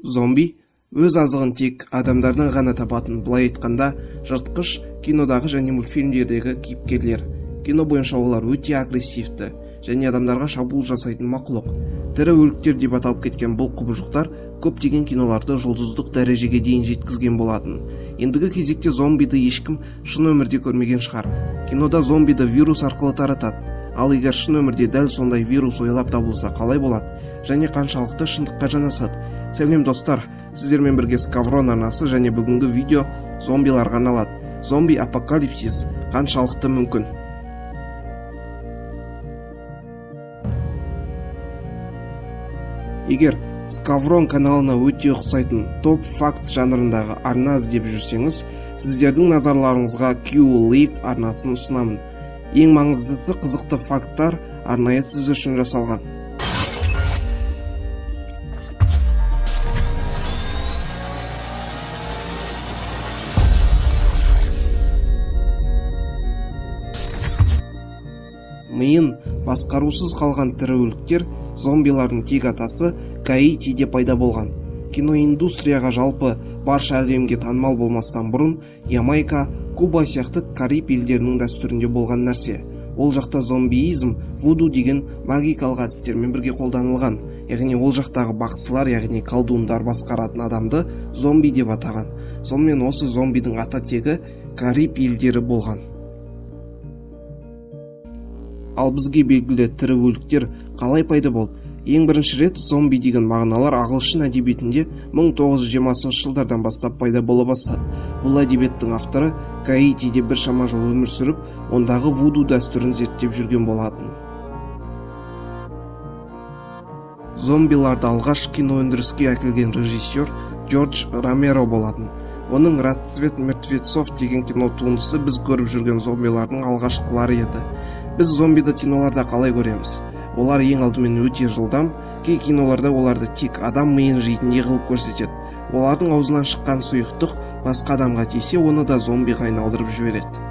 Зомби өз азығын тек адамдардан ғана табатын. Былай айтқанда, жыртқыш кинодағы және мультфильмдердегі кейіпкерлер. Кино бойынша олар өте агрессивті және адамдарға шабуыл жасайтын мақұлық. Тірі өліктер деп аталып кеткен бұл құбыжықтар көптеген киноларды жұлдыздық дәрежеге дейін жеткізген болатын. Ендігі кезекте зомбиді ешкім шын өмірде көрмеген шығар. Кинода зомбиді вирус арқылы таратады. Ал егер шын өмірде дәл сондай вирус ойлап табылса қалай болады және қаншалықты шындыққа жанасады? Сәлем достар, сіздермен бірге Скаврон арнасы және бүгінгі видео зомбиларға арналады. Зомби апокалипсис қаншалықты мүмкін? Егер Скаврон каналына өте ұқсайтын топ факт жанрындағы арна іздеп жүрсеңіз, сіздердің назарларыңызға Q-Live арнасын ұсынамын. Ең маңыздысы қызықты факттар арнайы сіз үшін жасалған. Миын басқарусыз қалған тірі өліктер зомбилардың тек атасы Гаитиде пайда болған. Киноиндустрияға жалпы барша әлемге танымал болмастан бұрын Ямайка, Куба сияқты Кариб елдерінің дәстүрінде болған нәрсе. Ол жақта зомбиизм вуду деген магикалық әдістермен бірге қолданылған. Яғни ол жақтағы бақсылар, яғни колдундар басқаратын адамды зомби деп атаған. Сонымен осы зомбидің ата тегі Кариб елдері болған. Ал бізге белгілі тірі өліктер қалай пайда болды? Ең бірінші рет зомби деген мағыналар ағылшын әдебиетінде 1920 жылдардан бастап пайда бола бастады. Бұл әдебиеттің авторы Гаитиде біршама жыл өмір сүріп, ондағы вуду дәстүрін зерттеп жүрген болатын. Зомбиларды алғаш киноөндіріске әкелген режиссер Джордж Ромеро болатын. Оның «Расцвет мертвецов» деген кино туындысы біз көріп жүрген зомбилардың алғашқылары еді. Біз зомбиді киноларда қалай көреміз? Олар ең алдымен өте жылдам, кей киноларда оларды тек адам миын жейтіндей қылып көрсетеді. Олардың аузынан шыққан сұйықтық басқа адамға тисе, оны да зомбиға айналдырып жібереді.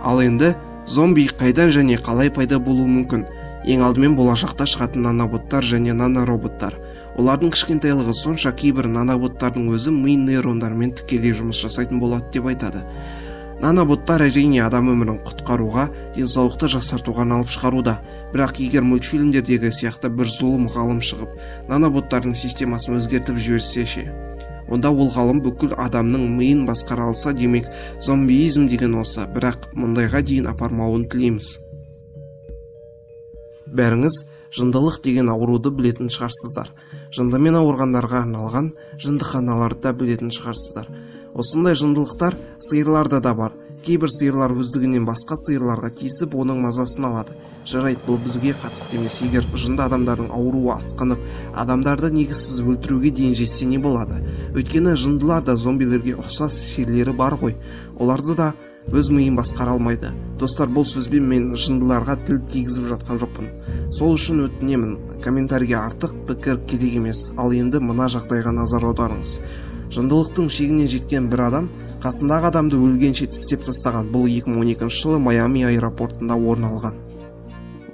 Ал енді зомби қайдан және қалай пайда болуы мүмкін? Ең алдымен болашақта шығатын наноботтар және нанороботтар. Олардың кішкентайлығы сонша кейбір наноботтардың өзі ми нейрондармен тікелей жұмыс жасайтын болады деп айтады. Наноботтар әрине адам өмірін құтқаруға, денсаулықты жақсартуға алып шығаруда. Бірақ егер мультфильмдердегі сияқты бір зұлым ғалым шығып, наноботтардың системасын өзгертіп жіберсе ше? Онда ол ғалым бүкіл адамның миын басқара алса, демек зомбиизм деген осы, бірақ мұндайға дейін апармауын тілейміз. Бәріңіз жындылық деген ауруды білетін шығарсыздар. Жындымен ауырғандарға арналған жындыханаларды білетін шығарсыздар. Осындай жындылықтар сиырларда да бар. Кейбір сиырлар өздігінен басқа сиырларға тиісіп, оның мазасын алады. Жарайды, бұл бізге қатысты емес. Егер жынды адамдардың ауруы асқынып, адамдарды негізсіз өлтіруге дейін жетсе не болады? Өйткені жындылар да зомбилерге ұқсас шерлері бар ғой. Оларды да өз миын басқара алмайды. Достар, бұл сөзбен мен жындыларға тіл тигізіп жатқан жоқпын. Сол үшін өтінемін, комментарийге артық пікір керек емес. Ал енді мына жағдайға назар аударыңыз. Жындылықтың шегіне жеткен бір адам қасындағы адамды өлгенше тістеп тастаған. Бұл 2012 жылы Майами аэропортында орын алған.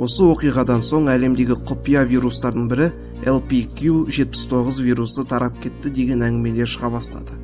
Осы оқиғадан соң әлемдегі құпия вирустардың бірі LPQ-79 вирусы тарап кетті деген әңгімелер шыға бастады.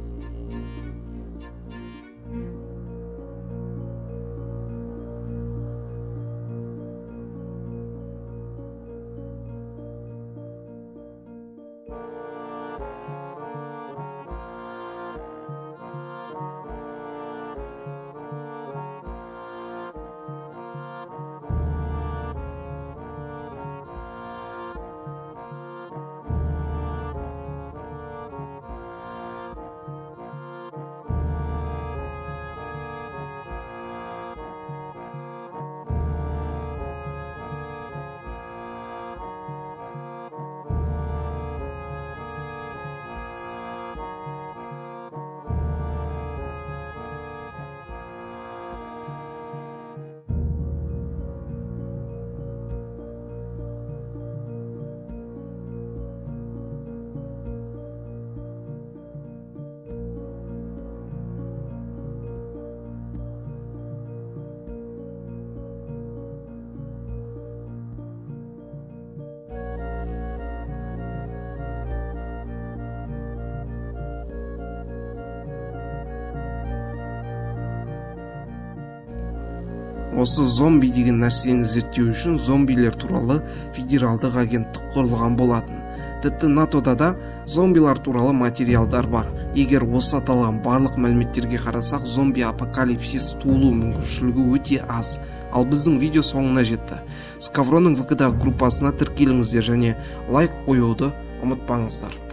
Осы зомби деген нәрсені зерттеу үшін зомбилер туралы федералдық агенттік құрылған болатын. Тіпті НАТОда да зомбилар туралы материалдар бар. Егер осы аталған барлық мәліметтерге қарасақ, зомби апокалипсис туылу мүмкіншілігі өте аз. Ал біздің видео соңына жетті. Скавронның ВК-дағы группасына тіркеліңіздер және лайк қоюды ұмытпаңыздар.